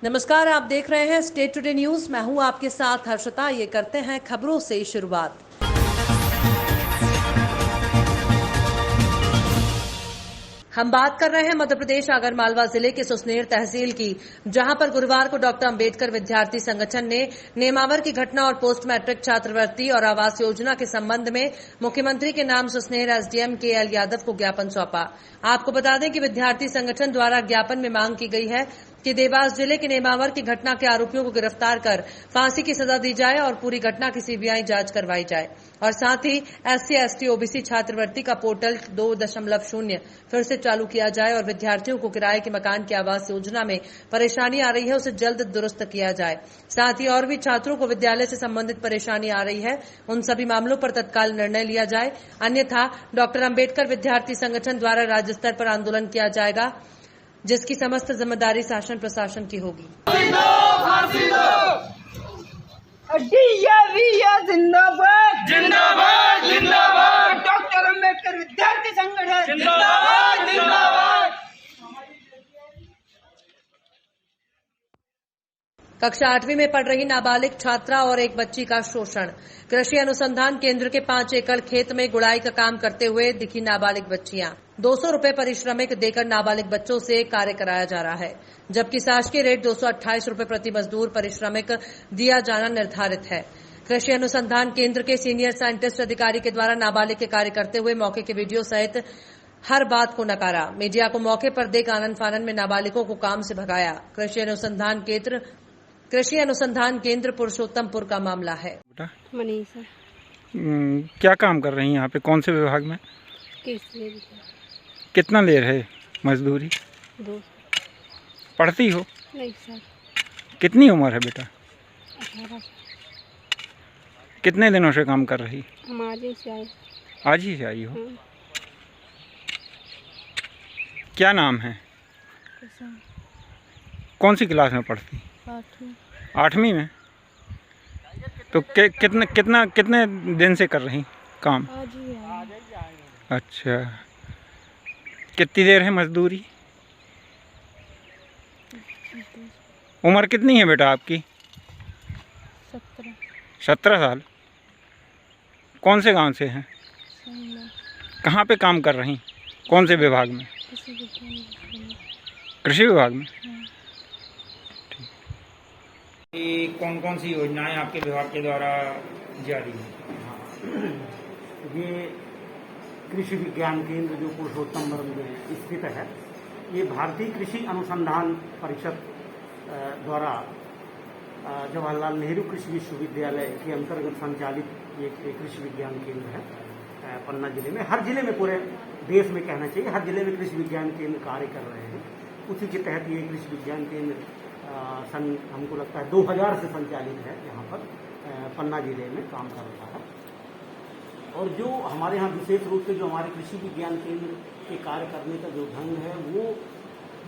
नमस्कार, आप देख रहे हैं स्टेट टुडे न्यूज। मैं हूं आपके साथ हर्षिता। ये करते हैं खबरों से शुरुआत। हम बात कर रहे हैं मध्य प्रदेश आगरमालवा जिले के सुसनेर तहसील की, जहां पर गुरुवार को डॉक्टर अंबेडकर विद्यार्थी संगठन ने नेमावर की घटना और पोस्ट मैट्रिक छात्रवृत्ति और आवास योजना के संबंध में मुख्यमंत्री के नाम सुसनेर एसडीएम केएल यादव को ज्ञापन सौंपा। आपको बता दें कि विद्यार्थी संगठन द्वारा ज्ञापन में मांग की गई है कि देवास जिले के नेमावर की घटना के आरोपियों को गिरफ्तार कर फांसी की सजा दी जाए और पूरी घटना की सीबीआई जांच करवाई जाए, और साथ ही एससी एसटी ओबीसी छात्रवृत्ति का पोर्टल 2.0 फिर से चालू किया जाए और विद्यार्थियों को किराए के मकान की आवास योजना में परेशानी आ रही है उसे जल्द दुरुस्त किया जाए। साथ ही और भी छात्रों को विद्यालय से संबंधित परेशानी आ रही है, उन सभी मामलों पर तत्काल निर्णय लिया जाए, अन्यथा डॉक्टर अंबेडकर विद्यार्थी संगठन द्वारा राज्य स्तर पर आंदोलन किया जाएगा, जिसकी समस्त जिम्मेदारी शासन प्रशासन की होगी। जिंदाबाद जिंदाबाद जिंदाबाद, डॉक्टर अंबेडकर विद्यार्थी संगठन जिंदाबाद जिंदाबाद। कक्षा 8वीं में पढ़ रही नाबालिग छात्रा और एक बच्ची का शोषण। कृषि अनुसंधान केंद्र के 5 एकड़ खेत में गुड़ाई का काम करते हुए दिखी नाबालिग बच्चियां। 200 रुपए पारिश्रमिक देकर नाबालिग बच्चों से कार्य कराया जा रहा है, जबकि शासकीय रेट 228 रुपए प्रति मजदूर पारिश्रमिक दिया जाना निर्धारित है। कृषि अनुसंधान केंद्र के सीनियर साइंटिस्ट अधिकारी के द्वारा नाबालिग के कार्य करते हुए मौके के वीडियो सहित हर बात को नकारा। मीडिया को मौके पर देख आनन फानन में नाबालिगों को काम से भगाया। कृषि अनुसंधान केंद्र पुरुषोत्तमपुर का मामला है। मनीषा। क्या काम कर रही हैं यहाँ पे, कौन से विभाग में? कितना ले रहे मजदूरी? 2। पढ़ती हो? नहीं सर। कितनी उम्र है बेटा? 18। कितने दिनों से काम कर रही? हम आज ही से आए। आज ही से आई हो? क्या नाम है? कौन सी क्लास में पढ़ती? 8वीं में। तो कितने दिन से कर रही काम? आज ही आए। अच्छा, कितनी देर है मजदूरी? उम्र कितनी है बेटा आपकी? 17। 17 साल। कौन से गांव से हैं? कहाँ पे काम कर रही? कौन से विभाग में? कृषि विभाग में। कौन कौन सी योजनाएं आपके विभाग के द्वारा जारी हैं? ये कृषि विज्ञान केंद्र जो पुरुषोत्तमपुर में स्थित है, ये भारतीय कृषि अनुसंधान परिषद द्वारा जवाहरलाल नेहरू कृषि विश्वविद्यालय के अंतर्गत संचालित एक कृषि विज्ञान केंद्र है पन्ना जिले में। हर जिले में, पूरे देश में कहना चाहिए, हर जिले में कृषि विज्ञान केंद्र कार्य कर रहे हैं। उसी के तहत ये कृषि विज्ञान केंद्र हमको लगता है 2000 से संचालित है, यहाँ पर पन्ना जिले में काम कर रहा है। और जो हमारे यहाँ विशेष रूप से जो हमारे कृषि विज्ञान केंद्र के कार्य करने का जो ढंग है, वो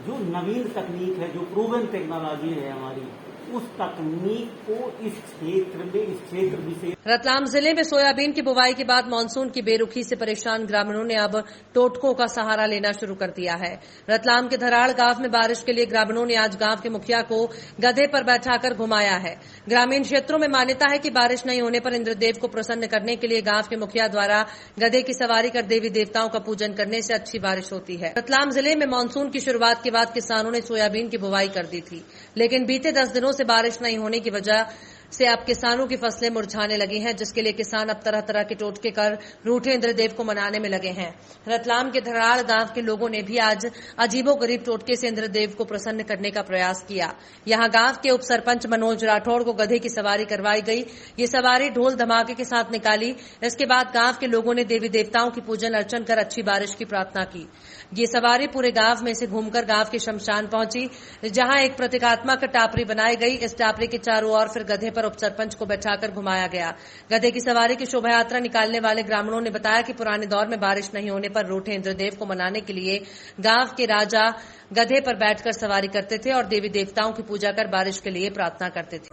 जो नवीन तकनीक है, जो प्रूवन टेक्नोलॉजी है हमारी, उस तकनीक को इस क्षेत्र विशेष। रतलाम जिले में सोयाबीन की बुवाई के बाद मानसून की बेरुखी से परेशान ग्रामीणों ने अब टोटकों का सहारा लेना शुरू कर दिया है। रतलाम के धराड़ गांव में बारिश के लिए ग्रामीणों ने आज गांव के मुखिया को गधे पर बैठाकर घुमाया है। ग्रामीण क्षेत्रों में मान्यता है कि बारिश नहीं होने पर इंद्रदेव को प्रसन्न करने के लिए गांव के मुखिया द्वारा गधे की सवारी कर देवी देवताओं का पूजन करने से अच्छी बारिश होती है। रतलाम जिले में मानसून की शुरुआत के बाद किसानों ने सोयाबीन की बुवाई कर दी थी, लेकिन बीते 10 दिनों से बारिश नहीं होने की वजह से अब किसानों की फसलें मुरझाने लगी हैं, जिसके लिए किसान अब तरह तरह के टोटके कर रूठे इंद्रदेव को मनाने में लगे हैं। रतलाम के धराड़ गांव के लोगों ने भी आज अजीबोगरीब टोटके से इंद्रदेव को प्रसन्न करने का प्रयास किया। यहां गांव के उप सरपंच मनोज राठौड़ को गधे की सवारी करवाई गई। ये सवारी ढोल धमाके के साथ निकाली। इसके बाद गांव के लोगों ने देवी देवताओं की पूजन अर्चन कर अच्छी बारिश की प्रार्थना की। ये सवारी पूरे गांव में से घूमकर गांव के शमशान पहुंची, जहां एक प्रतीकात्मक टापरी बनाई गई। इस टापरी के चारों ओर फिर गधे पर उप सरपंच को बैठाकर घुमाया गया। गधे की सवारी की शोभा यात्रा निकालने वाले ग्रामीणों ने बताया कि पुराने दौर में बारिश नहीं होने पर रूठे इंद्रदेव को मनाने के लिए गांव के राजा गधे पर बैठकर सवारी करते थे और देवी देवताओं की पूजा कर बारिश के लिए प्रार्थना करते थे।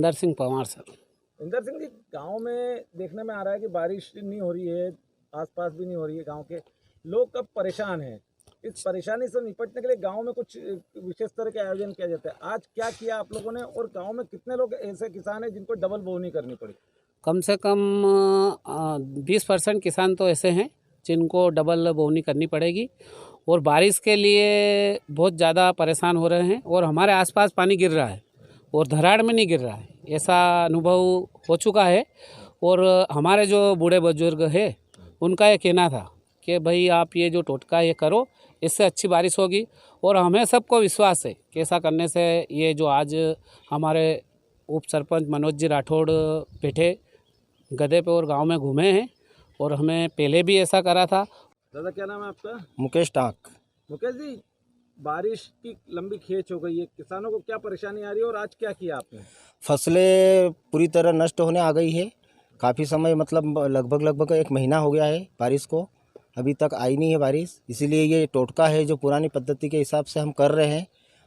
इंदर सिंह पवार सर। इंदर सिंह जी, गांव में देखने में आ रहा है कि बारिश नहीं हो रही है, आसपास भी नहीं हो रही है गांव के लोग, अब परेशान हैं। इस परेशानी से निपटने के लिए गांव में कुछ विशेष तरह के आयोजन किया जाता है। आज क्या किया आप लोगों ने, और गांव में कितने लोग ऐसे किसान हैं जिनको डबल बोवनी करनी पड़ी? कम से कम 20% किसान तो ऐसे हैं जिनको डबल बोवनी करनी पड़ेगी, और बारिश के लिए बहुत ज़्यादा परेशान हो रहे हैं। और हमारे आसपास पानी गिर रहा है और धराड़ में नहीं गिर रहा है, ऐसा अनुभव हो चुका है। और हमारे जो बूढ़े बुजुर्ग हैं उनका ये कहना था कि भाई आप ये जो टोटका ये करो, इससे अच्छी बारिश होगी। और हमें सबको विश्वास है कि ऐसा करने से ये जो आज हमारे उप सरपंच मनोज जी राठौड़ बैठे गधे पे और गांव में घूमे हैं, और हमें पहले भी ऐसा करा था। दादा, क्या नाम है आपका? मुकेश टाक। मुकेश जी, बारिश की लंबी खेच हो गई है, किसानों को क्या परेशानी आ रही है और आज क्या किया आपने? फसलें पूरी तरह नष्ट होने आ गई है। काफ़ी समय, मतलब लगभग 1 महीना हो गया है बारिश को, अभी तक आई नहीं है बारिश। इसीलिए ये टोटका है जो पुरानी पद्धति के हिसाब से हम कर रहे हैं।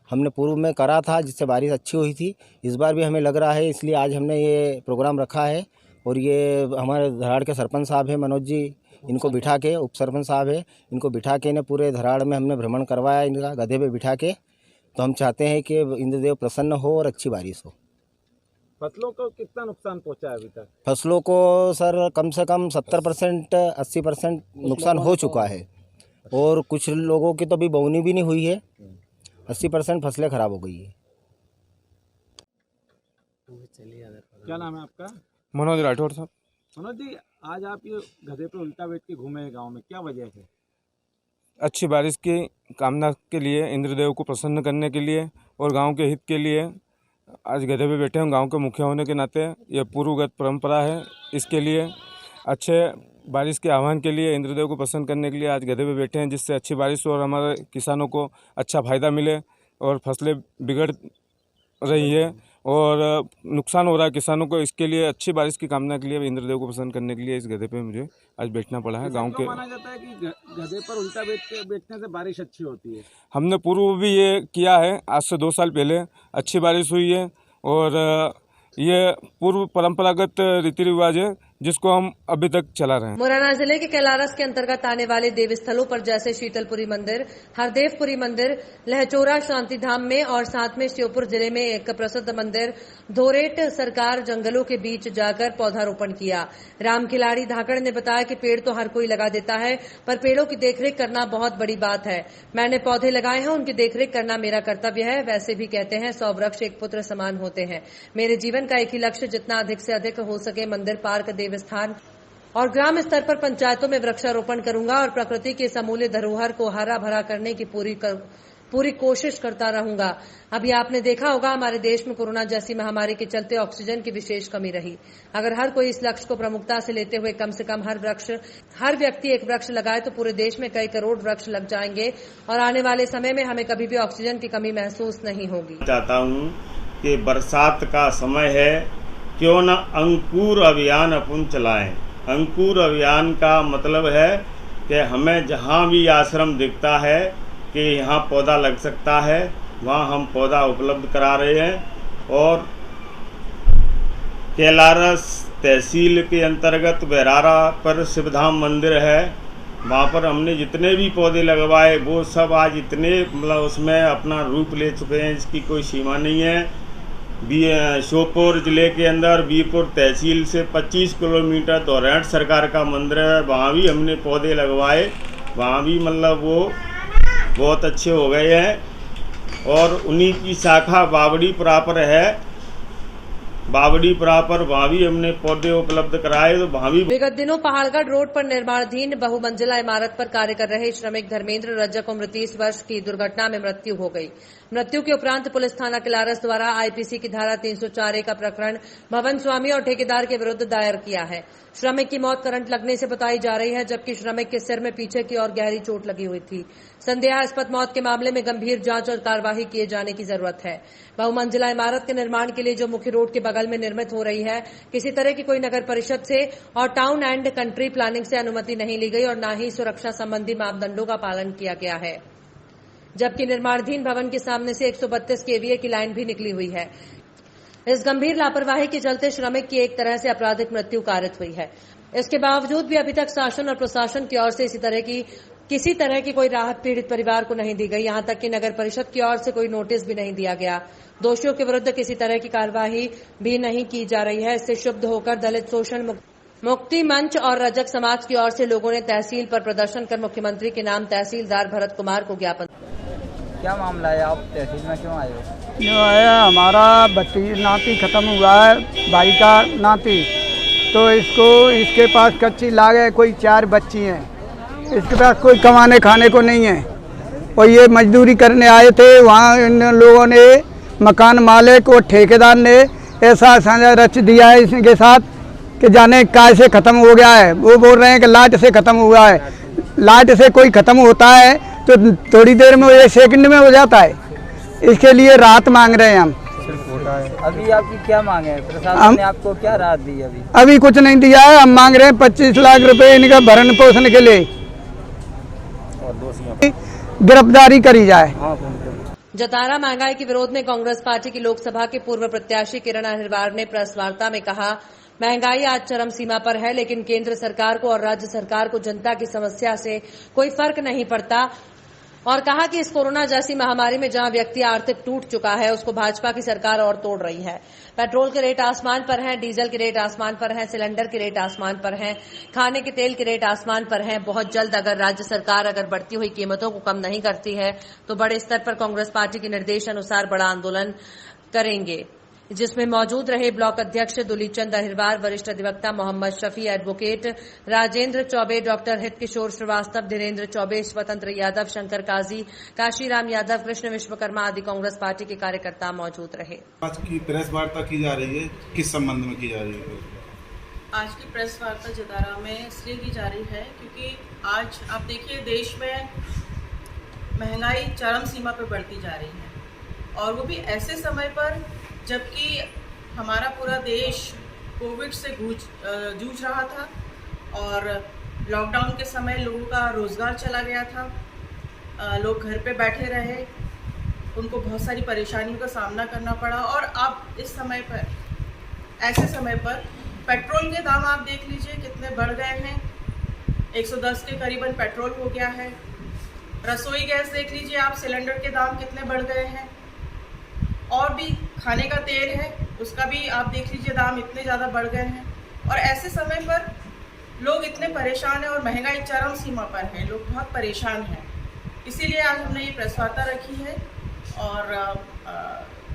हमने पूर्व में करा था जिससे बारिश अच्छी हुई थी, इस बार भी हमें लग रहा है, इसलिए आज हमने ये प्रोग्राम रखा है। और ये हमारे धराड़ के सरपंच साहब हैं मनोज जी, इनको बिठा के, उप सरपंच साहब है, इनको बिठा के ने पूरे धराड़ में हमने भ्रमण करवाया, इनका गधे पे बिठा के। तो हम चाहते हैं कि इंद्रदेव प्रसन्न हो और अच्छी बारिश हो। फसलों को कितना नुकसान पहुंचा है अभी तक? फसलों को सर कम से कम 70% 80% नुकसान हो चुका है, और कुछ लोगों की तो अभी बोवनी भी नहीं हुई है। 80% फसलें खराब हो गई है। क्या नाम है आपका? मनोज राठौड़ साहब। मनोज जी, आज आप ये गधे पे उल्टा बैठ के घूमे हैं गाँव में, क्या वजह है? अच्छी बारिश की कामना के लिए, इंद्रदेव को प्रसन्न करने के लिए और गांव के हित के लिए आज गधे पे बैठे हैं। गांव के मुखिया होने के नाते यह पूर्वगत परंपरा है। इसके लिए अच्छे बारिश के आह्वान के लिए, इंद्रदेव को प्रसन्न करने के लिए आज गधे पे बैठे हैं, जिससे अच्छी बारिश हो और हमारे किसानों को अच्छा फ़ायदा मिले। और फसलें बिगड़ रही है और नुकसान हो रहा है किसानों को, इसके लिए अच्छी बारिश की कामना के लिए, इंद्रदेव को प्रसन्न करने के लिए इस गधे पे मुझे आज बैठना पड़ा है। गांव के माना जाता है कि गधे पर उल्टा बैठने से बारिश अच्छी होती है। हमने पूर्व भी ये किया है, आज से 2 साल पहले अच्छी बारिश हुई है, और ये पूर्व परंपरागत रीति रिवाज है जिसको हम अभी तक चला रहे हैं। मुरैना जिले के कैलारस के अंतर्गत आने वाले देव स्थलों पर जैसे शीतलपुरी मंदिर, हरदेवपुरी मंदिर, लहचोरा शांति धाम में, और साथ में श्योपुर जिले में एक प्रसिद्ध मंदिर धोरेट सरकार जंगलों के बीच जाकर पौधारोपण किया। राम खिलाड़ी धाकड़ ने बताया कि पेड़ तो हर कोई लगा देता है, पर पेड़ों की देखरेख करना बहुत बड़ी बात है। मैंने पौधे लगाए हैं, उनकी देखरेख करना मेरा कर्तव्य है। वैसे भी कहते हैं 100 वृक्ष एक पुत्र समान होते हैं। मेरे जीवन का एक ही लक्ष्य, जितना अधिक से अधिक हो सके मंदिर, पार्क, स्थान और ग्राम स्तर पर पंचायतों में वृक्षारोपण करूंगा, और प्रकृति के समूल्य धरोहर को हरा भरा करने की पूरी कोशिश करता रहूंगा। अभी आपने देखा होगा हमारे देश में कोरोना जैसी महामारी के चलते ऑक्सीजन की विशेष कमी रही। अगर हर कोई इस लक्ष्य को प्रमुखता से लेते हुए कम से कम हर व्यक्ति एक वृक्ष लगाए तो पूरे देश में कई करोड़ वृक्ष लग जाएंगे, और आने वाले समय में हमें कभी भी ऑक्सीजन की कमी महसूस नहीं होगी। चाहता हूँ कि बरसात का समय है, क्यों न अंकुर अभियान अपन चलाएं। अंकुर अभियान का मतलब है कि हमें जहाँ भी आश्रम दिखता है कि यहाँ पौधा लग सकता है, वहाँ हम पौधा उपलब्ध करा रहे हैं। और कैलारस तहसील के अंतर्गत बेरारा पर शिवधाम मंदिर है, वहाँ पर हमने जितने भी पौधे लगवाए वो सब आज इतने, मतलब उसमें अपना रूप ले चुके हैं, इसकी कोई सीमा नहीं है। श्योपुर जिले के अंदर बीरपुर तहसील से 25 किलोमीटर धोरेट सरकार का मंदिर है, वहाँ भी हमने पौधे लगवाए, वहाँ भी मतलब वो बहुत अच्छे हो गए हैं। और उन्हीं की शाखा बावड़ीपुरा पर है, बावड़ीपुरा पर वहाँ भी हमने पौधे उपलब्ध कराए, तो वहाँ भी। विगत दिनों पहाड़गढ़ रोड पर निर्माणाधीन बहुमंजिला इमारत पर कार्य कर रहे श्रमिक धर्मेंद्र रजक उम्र 30 वर्ष की दुर्घटना में मृत्यु हो गई। मृत्यु के उपरांत पुलिस थाना कैलारस द्वारा आईपीसी की धारा 304A का प्रकरण भवन स्वामी और ठेकेदार के विरुद्ध दायर किया है। श्रमिक की मौत करंट लगने से बताई जा रही है, जबकि श्रमिक के सिर में पीछे की ओर गहरी चोट लगी हुई थी। संदेहास्पद मौत के मामले में गंभीर जांच और कार्यवाही किए जाने की जरूरत है। बहुमंजिला इमारत के निर्माण के लिए जो मुख्य रोड के बगल में निर्मित हो रही है, किसी तरह की कोई नगर परिषद से और टाउन एंड कंट्री प्लानिंग से अनुमति नहीं ली गई, और न ही सुरक्षा संबंधी मापदंडों का पालन किया गया है। जबकि निर्माणाधीन भवन के सामने से 132 kVA की लाइन भी निकली हुई है। इस गंभीर लापरवाही के चलते श्रमिक की एक तरह से आपराधिक मृत्यु कारित हुई है। इसके बावजूद भी अभी तक शासन और प्रशासन की ओर से किसी तरह की कोई राहत पीड़ित परिवार को नहीं दी गई। यहां तक कि नगर परिषद की ओर से कोई नोटिस भी नहीं दिया गया। दोषियों के विरुद्ध किसी तरह की कार्यवाही भी नहीं की जा रही है। इससे क्षुब्ध होकर दलित शोषण मुक्ति मंच और रजक समाज की ओर से लोगों ने तहसील पर प्रदर्शन कर मुख्यमंत्री के नाम तहसीलदार भरत कुमार को ज्ञापन। क्या मामला है, आप तहसील में क्यों आए हो? जो है हमारा बच्ची नाती खत्म हुआ है, भाई का नाती, तो इसके पास कच्ची लाग है, कोई 4 बच्ची हैं, इसके पास कोई कमाने खाने को नहीं है और ये मजदूरी करने आए थे। वहाँ इन लोगों ने, मकान मालिक और ठेकेदार ने ऐसा साझा रच दिया है इसके साथ कि जाने काय से ख़त्म हो गया है। वो बोल रहे हैं कि लाइट से ख़त्म हुआ है। लाइट से कोई ख़त्म होता है तो थोड़ी देर में, 1 सेकंड में हो जाता है। इसके लिए राहत मांग रहे हैं हम। अभी आपकी क्या मांग है? प्रशासन ने आपको क्या राहत दी? अभी कुछ नहीं दिया है। हम मांग रहे हैं 25 लाख रुपए इनका भरण पोषण के लिए गिरफ्तारी करी जाए। जतारा महंगाई के विरोध में कांग्रेस पार्टी की लोकसभा के पूर्व प्रत्याशी किरण अहिरवार ने प्रेस वार्ता में कहा, महंगाई आज चरम सीमा पर है, लेकिन केंद्र सरकार को और राज्य सरकार को जनता की समस्या से कोई फर्क नहीं पड़ता और कहा कि इस कोरोना जैसी महामारी में जहां व्यक्ति आर्थिक टूट चुका है, उसको भाजपा की सरकार और तोड़ रही है। पेट्रोल के रेट आसमान पर हैं, डीजल के रेट आसमान पर हैं, सिलेंडर के रेट आसमान पर हैं, खाने के तेल के रेट आसमान पर हैं। बहुत जल्द अगर राज्य सरकार बढ़ती हुई कीमतों को कम नहीं करती है तो बड़े स्तर पर कांग्रेस पार्टी के निर्देश अनुसार बड़ा आंदोलन करेंगे, जिसमें मौजूद रहे ब्लॉक अध्यक्ष दुलीचंद अहिरवार, वरिष्ठ अधिवक्ता मोहम्मद शफी, एडवोकेट राजेंद्र चौबे, डॉक्टर हित किशोर श्रीवास्तव, धीरेन्द्र चौबे, स्वतंत्र यादव, शंकर काजी, काशीराम यादव, कृष्ण विश्वकर्मा आदि कांग्रेस पार्टी के कार्यकर्ता मौजूद रहे। आज की प्रेस वार्ता की जा रही है, किस संबंध में की जा रही है? आज की प्रेस वार्ता जतारा में इसलिए की जा रही है क्योंकि आज आप देखिए देश में महंगाई चरम सीमा पर बढ़ती जा रही है और वो भी ऐसे समय पर जबकि हमारा पूरा देश कोविड से जूझ रहा था और लॉकडाउन के समय लोगों का रोज़गार चला गया था, लोग घर पे बैठे रहे, उनको बहुत सारी परेशानियों का सामना करना पड़ा। और अब इस समय पर, ऐसे समय पर पेट्रोल के दाम आप देख लीजिए कितने बढ़ गए हैं, 110 के करीबन पेट्रोल हो गया है। रसोई गैस देख लीजिए आप, सिलेंडर के दाम कितने बढ़ गए हैं। और भी खाने का तेल है, उसका भी आप देख लीजिए दाम इतने ज़्यादा बढ़ गए हैं। और ऐसे समय पर लोग इतने परेशान हैं और महंगाई चरम सीमा पर है, लोग बहुत परेशान हैं। इसीलिए आज हमने ये प्रेस वार्ता रखी है। और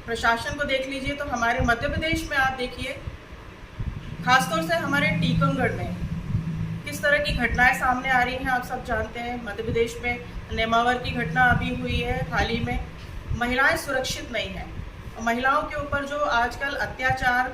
प्रशासन को देख लीजिए तो हमारे मध्य प्रदेश में आप देखिए, खासतौर से हमारे टीकमगढ़ में किस तरह की घटनाएं सामने आ रही हैं। आप सब जानते हैं मध्य प्रदेश में नेमावर की घटना अभी हुई है हाल ही में। महिलाएं सुरक्षित नहीं हैं। महिलाओं के ऊपर जो आजकल अत्याचार,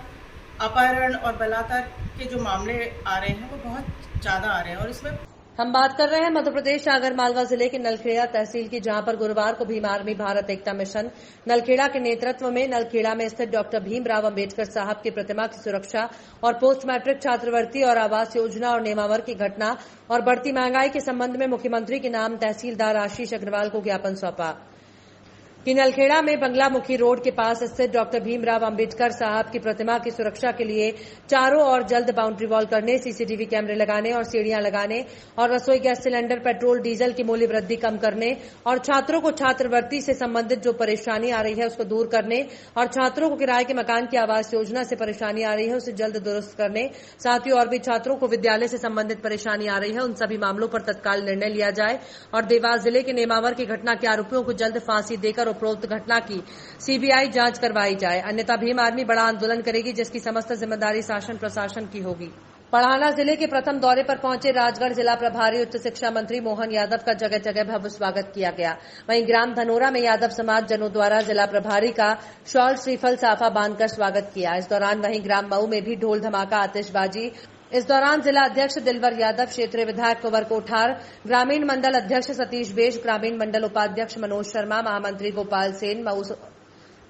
अपहरण और बलात्कार के जो मामले आ रहे हैं वो बहुत ज्यादा आ रहे हैं। और इसमें हम बात कर रहे हैं मध्य प्रदेश आगरमालवा जिले के नलखेड़ा तहसील की, जहां पर गुरुवार को भीम आर्मी भारत एकता मिशन नलखेड़ा के नेतृत्व में नलखेड़ा में स्थित डॉक्टर भीमराव अंबेडकर साहब की प्रतिमा की सुरक्षा और पोस्ट मैट्रिक छात्रवृत्ति और आवास योजना और नेमावर की घटना और बढ़ती महंगाई के संबंध में मुख्यमंत्री के नाम तहसीलदार आशीष अग्रवाल को ज्ञापन सौंपा कि नलखेड़ा में बंगलामुखी रोड के पास स्थित डॉक्टर भीमराव अंबेडकर साहब की प्रतिमा की सुरक्षा के लिए चारों ओर जल्द बाउंड्री वॉल करने, सीसीटीवी कैमरे लगाने और सीढ़ियां लगाने और रसोई गैस सिलेंडर, पेट्रोल, डीजल की मूल्य वृद्धि कम करने और छात्रों को छात्रवृत्ति से संबंधित जो परेशानी आ रही है उसको दूर करने और छात्रों को किराए के मकान की आवास योजना से परेशानी आ रही है उसे जल्द दुरुस्त करने, साथ ही और भी छात्रों को विद्यालय से संबंधित परेशानी आ रही है उन सभी मामलों पर तत्काल निर्णय लिया जाए और देवास जिले के नेमावर की घटना के आरोपियों को जल्द फांसी देकर उपरोक्त घटना की सीबीआई जांच करवाई जाए, अन्यथा भीम आर्मी बड़ा आंदोलन करेगी जिसकी समस्त जिम्मेदारी शासन प्रशासन की होगी। पढ़ाना जिले के प्रथम दौरे पर पहुंचे राजगढ़ जिला प्रभारी उच्च शिक्षा मंत्री मोहन यादव का जगह जगह भव्य स्वागत किया गया। वहीं ग्राम धनोरा में यादव समाज जनों द्वारा जिला प्रभारी का शॉल, श्रीफल, साफा बांधकर स्वागत किया। इस दौरान वहीं ग्राम मऊ में भी ढोल धमाका, आतिशबाजी। इस दौरान जिला अध्यक्ष दिलवर यादव, क्षेत्रीय विधायक कुंवर कोठार, ग्रामीण मंडल अध्यक्ष सतीश बेश, ग्रामीण मंडल उपाध्यक्ष मनोज शर्मा, महामंत्री गोपाल सेन,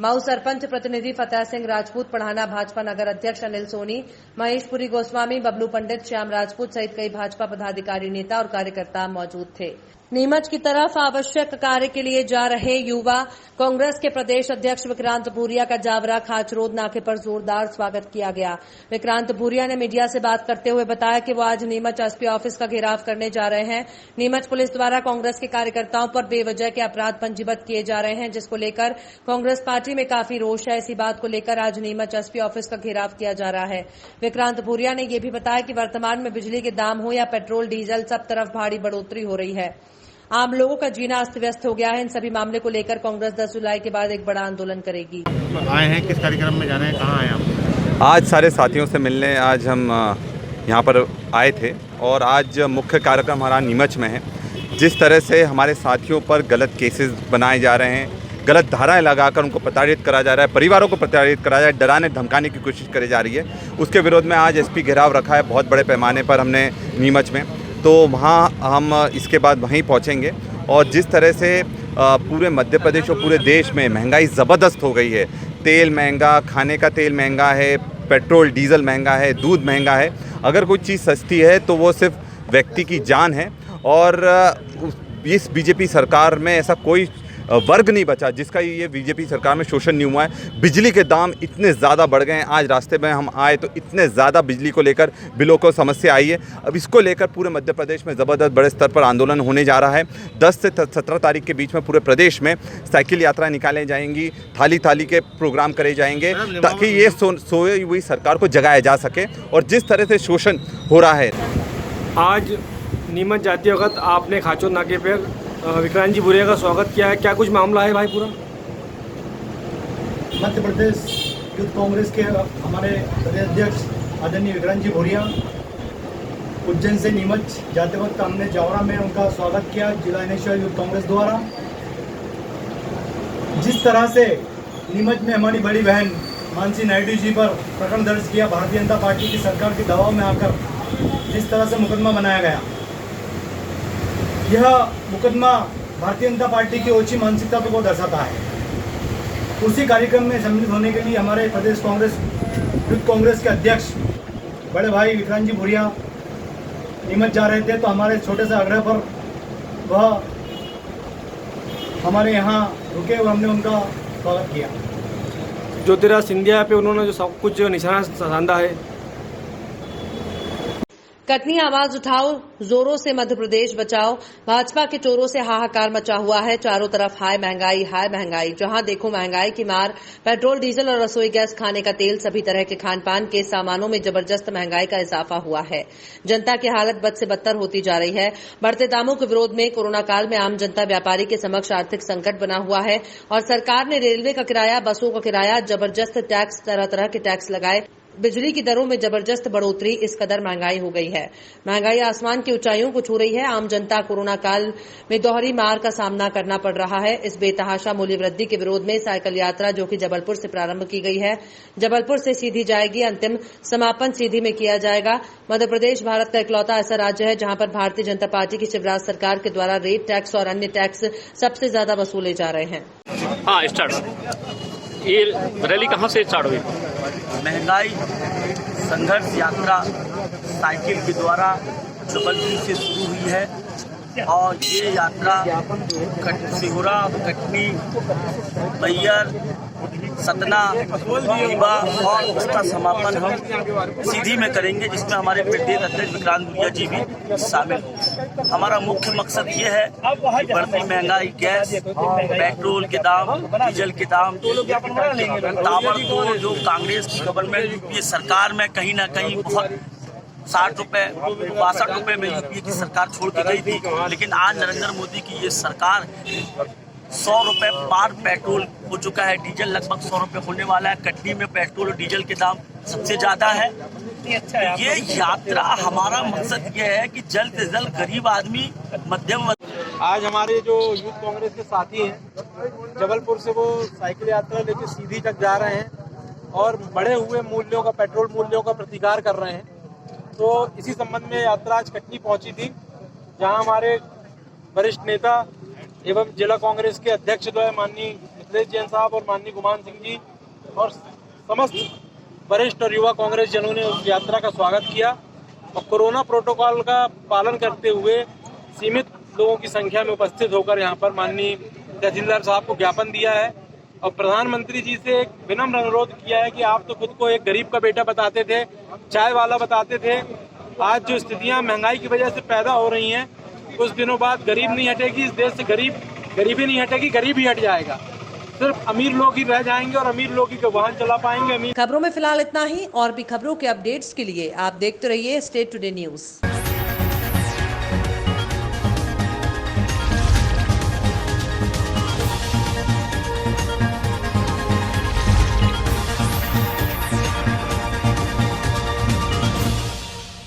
मऊ सरपंच प्रतिनिधि फतेह सिंह राजपूत, पढ़ाना भाजपा नगर अध्यक्ष अनिल सोनी, महेशपुरी गोस्वामी, बबलू पंडित, श्याम राजपूत सहित कई भाजपा पदाधिकारी, नेता और कार्यकर्ता मौजूद थे। नीमच की तरफ आवश्यक कार्य के लिए जा रहे युवा कांग्रेस के प्रदेश अध्यक्ष विक्रांत भूरिया का जावरा खाचरोद नाके पर जोरदार स्वागत किया गया। विक्रांत भूरिया ने मीडिया से बात करते हुए बताया कि वो आज नीमच एसपी ऑफिस का घेराव करने जा रहे हैं। नीमच पुलिस द्वारा कांग्रेस के कार्यकर्ताओं पर बेवजह के अपराध पंजीबद्ध किए जा रहे हैं, जिसको लेकर कांग्रेस पार्टी में काफी रोष है। इसी बात को लेकर आज नीमच एसपी ऑफिस का घेराव किया जा रहा है। विक्रांत भूरिया ने यह भी बताया कि वर्तमान में बिजली के दाम हो या पेट्रोल डीजल, सब तरफ भारी बढ़ोतरी हो रही है। आम लोगों का जीना अस्त व्यस्त हो गया है। इन सभी मामले को लेकर कांग्रेस 10 जुलाई के बाद एक बड़ा आंदोलन करेगी। आए हैं, किस कार्यक्रम में जाना है, कहाँ आए आप? आज सारे साथियों से मिलने आज हम यहाँ पर आए थे और आज मुख्य कार्यक्रम हमारा नीमच में है। जिस तरह से हमारे साथियों पर गलत केसेस बनाए जा रहे हैं, गलत धाराएं लगाकर उनको प्रताड़ित करा जा रहा है, परिवारों को प्रताड़ित करा जा रहा है, डराने धमकाने की कोशिश करी जा रही है, उसके विरोध में आज एसपी घेराव रखा है बहुत बड़े पैमाने पर हमने नीमच में। तो वहाँ हम इसके बाद वहीं पहुँचेंगे और जिस तरह से पूरे मध्य प्रदेश और पूरे देश में महंगाई ज़बरदस्त हो गई है, तेल महंगा, खाने का तेल महंगा है, पेट्रोल डीजल महंगा है, दूध महंगा है। अगर कोई चीज़ सस्ती है तो वो सिर्फ व्यक्ति की जान है और इस बीजेपी सरकार में ऐसा कोई वर्ग नहीं बचा जिसका ये बीजेपी सरकार में शोषण नहीं हुआ है। बिजली के दाम इतने ज़्यादा बढ़ गए हैं, आज रास्ते में हम आए तो इतने ज़्यादा बिजली को लेकर बिलों को समस्या आई है। अब इसको लेकर पूरे मध्य प्रदेश में ज़बरदस्त बड़े स्तर पर आंदोलन होने जा रहा है। 10 से 17 तारीख के बीच में पूरे प्रदेश में साइकिल यात्रा निकाली जाएंगी, थाली थाली के प्रोग्राम करे जाएंगे ताकि ये सोई हुई सरकार को जगाया जा सके। और जिस तरह से शोषण हो रहा है, आज नीमच जाते वक्त आपने खाचोद नाके पर विक्रांत जी भूरिया का स्वागत किया है, क्या कुछ मामला है भाई पूरा? मध्य प्रदेश यूथ कांग्रेस के हमारे प्रदेश अध्यक्ष आदरणीय विक्रांत जी भूरिया उज्जैन से नीमच जाते वक्त हमने जावरा में उनका स्वागत किया जिला नेशनल यूथ कांग्रेस द्वारा। जिस तरह से नीमच में हमारी बड़ी बहन मानसी नायडू जी पर प्रकरण दर्ज किया, भारतीय जनता पार्टी की सरकार के दबाव में आकर जिस तरह से मुकदमा बनाया गया, यह मुकदमा भारतीय जनता पार्टी की ओछी मानसिकता को दर्शाता है। उसी कार्यक्रम में सम्मिलित होने के लिए हमारे प्रदेश कांग्रेस यूथ कांग्रेस के अध्यक्ष बड़े भाई विक्रांत जी भूरिया नीमच जा रहे थे, तो हमारे छोटे से आग्रह पर वह हमारे यहाँ रुके और हमने उनका स्वागत किया। ज्योतिराज सिंधिया पे उन्होंने जो सब कुछ निशाना साधा है। कटनी आवाज उठाओ, जोरों से मध्य प्रदेश बचाओ। भाजपा के चोरों से हाहाकार मचा हुआ है। चारों तरफ हाय महंगाई। जहां देखो महंगाई की मार। पेट्रोल डीजल और रसोई गैस, खाने का तेल, सभी तरह के खान पान के सामानों में जबरदस्त महंगाई का इजाफा हुआ है। जनता की हालत बद से बदतर होती जा रही है। बढ़ते दामों के विरोध में कोरोना काल में आम जनता व्यापारी के समक्ष आर्थिक संकट बना हुआ है और सरकार ने रेलवे का किराया, बसों का किराया, जबरदस्त टैक्स, तरह तरह के टैक्स लगाए। बिजली की दरों में जबरदस्त बढ़ोतरी, इस कदर महंगाई हो गई है। महंगाई आसमान की ऊंचाइयों को छू रही है। आम जनता कोरोना काल में दोहरी मार का सामना करना पड़ रहा है। इस बेतहाशा मूल्य वृद्धि के विरोध में साइकिल यात्रा, जो कि जबलपुर से प्रारंभ की गई है, जबलपुर से सीधी जाएगी। अंतिम समापन सीधी में किया जाएगा। मध्य प्रदेश भारत का इकलौता ऐसा राज्य है जहां पर भारतीय जनता पार्टी की शिवराज सरकार के द्वारा रेट टैक्स और अन्य टैक्स सबसे ज्यादा वसूले जा रहे हैं। हाँ, स्टार्ट। ये रैली कहाँ से स्टार्ट हुई? महंगाई संघर्ष यात्रा साइकिल के द्वारा जबलपुर से शुरू हुई है और ये यात्रा सिहोरा, कटनी, मैयर, सतना, रीवा और उसका समापन हम सीधी में करेंगे, जिसमें हमारे प्रदेश अध्यक्ष विक्रांत भूरिया जी भी शामिल हों। हमारा मुख्य मकसद ये है कि बढ़ती महंगाई, गैस, पेट्रोल के दाम, डीजल के दाम, ताबड़तोड़ जो कांग्रेस की गवर्नमेंट, ये सरकार में कहीं ना कहीं बहुत 60 रुपए, 62 रुपए में यूपीए की सरकार छोड़ के गई थी, लेकिन आज नरेंद्र मोदी की ये सरकार 100 रुपए पार पेट्रोल हो चुका है। डीजल लगभग 100 रुपए होने वाला है। कटनी में पेट्रोल और डीजल के दाम सबसे ज्यादा है। ये यात्रा, हमारा मकसद ये है कि जल्द से जल्द गरीब आदमी, मध्यम। आज हमारे जो यूथ कांग्रेस के साथी हैं जबलपुर से, वो साइकिल यात्रा लेके सीधी तक जा रहे हैं और बढ़े हुए मूल्यों का, पेट्रोल मूल्यों का प्रतिकार कर रहे हैं। तो इसी संबंध में यात्रा आज कटनी पहुंची थी, जहां हमारे वरिष्ठ नेता एवं जिला कांग्रेस के अध्यक्ष जो है माननीय मिथिलेश जैन साहब और माननीय गुमान सिंह जी और समस्त वरिष्ठ और युवा कांग्रेस जनों ने उस यात्रा का स्वागत किया और कोरोना प्रोटोकॉल का पालन करते हुए सीमित लोगों की संख्या में उपस्थित होकर यहाँ पर माननीय तहसीलदार साहब को ज्ञापन दिया है और प्रधानमंत्री जी से एक विनम्र अनुरोध किया है कि आप तो खुद को एक गरीब का बेटा बताते थे, चाय वाला बताते थे। आज जो स्थितियां महंगाई की वजह से पैदा हो रही हैं, कुछ दिनों बाद गरीब नहीं हटेगी, इस देश से गरीबी नहीं हटेगी, गरीब ही हट जाएगा। सिर्फ अमीर लोग ही रह जाएंगे और अमीर लोग ही वाहन चला पाएंगे। खबरों में फिलहाल इतना ही। और भी खबरों के अपडेट्स के लिए आप देखते रहिए स्टेट टुडे न्यूज।